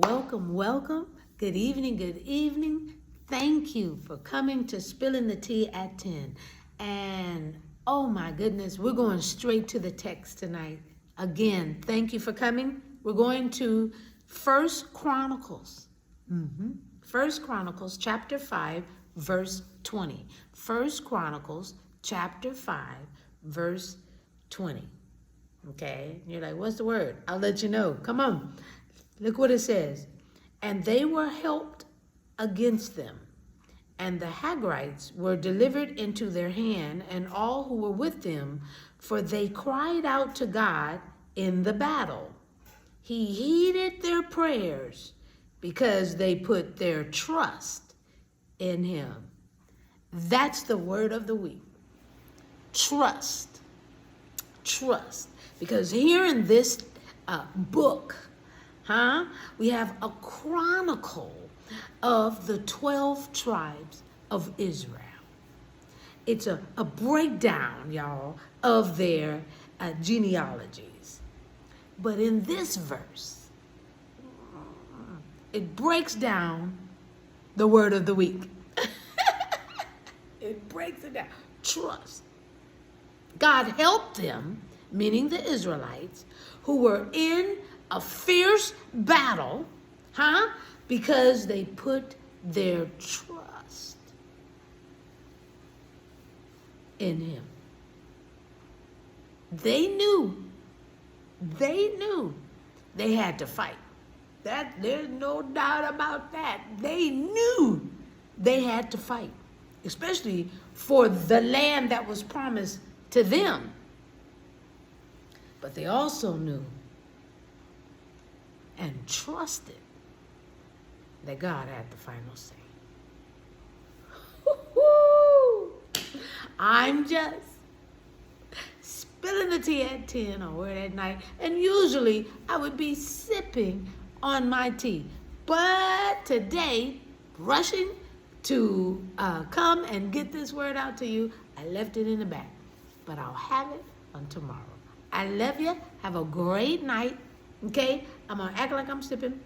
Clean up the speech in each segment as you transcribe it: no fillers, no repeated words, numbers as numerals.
Welcome, welcome. Good evening, good evening. Thank you for coming to Spilling the Tea at 10. And oh my goodness, we're going straight to the text tonight. Again, thank you for coming. We're going to First Chronicles. First Chronicles chapter 5, verse 20. First Chronicles chapter 5, verse 20. Okay, you're like, what's the word? I'll let you know. Come on. Look what it says. And they were helped against them, and the Hagrites were delivered into their hand, and all who were with them, for they cried out to God in the battle. He heeded their prayers because they put their trust in him. That's the word of the week. Trust. Trust. Because here in this book, we have a chronicle of the 12 tribes of Israel. It's a breakdown, y'all, of their genealogies. But in this verse, it breaks down the word of the week. It breaks it down. Trust. God helped them, meaning the Israelites, who were in a fierce battle, because they put their trust in him. They knew they had to fight. There's no doubt about that. They knew they had to fight, especially for the land that was promised to them. But they also knew and trusted that God had the final say. I'm just spilling the tea at 10 or where at night, and usually I would be sipping on my tea. But today, rushing to come and get this word out to you, I left it in the back. But I'll have it on tomorrow. I love you. Have a great night. Okay? I'm going to act like I'm sipping.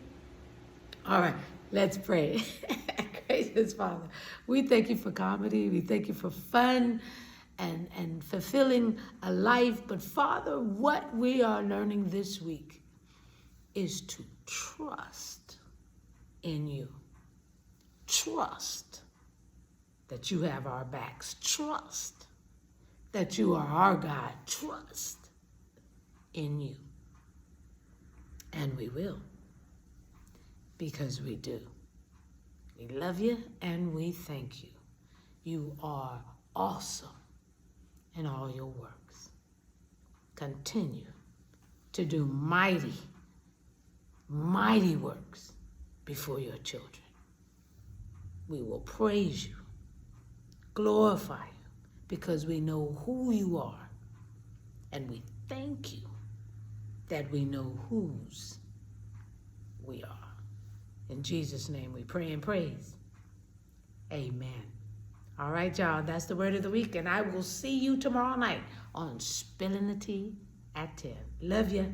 All right. Let's pray. Gracious Father, we thank you for comedy. We thank you for fun and fulfilling a life. But Father, what we are learning this week is to trust in you. Trust that you have our backs. Trust that you are our God. Trust in you. And we will, because we do. We love you and we thank you. You are awesome in all your works. Continue to do mighty, mighty works before your children. We will praise you, glorify you, because we know who you are. And we thank you that we know whose we are. In Jesus' name we pray and praise. Amen. All right, y'all, that's the word of the week, and I will see you tomorrow night on Spilling the Tea at 10. Love you.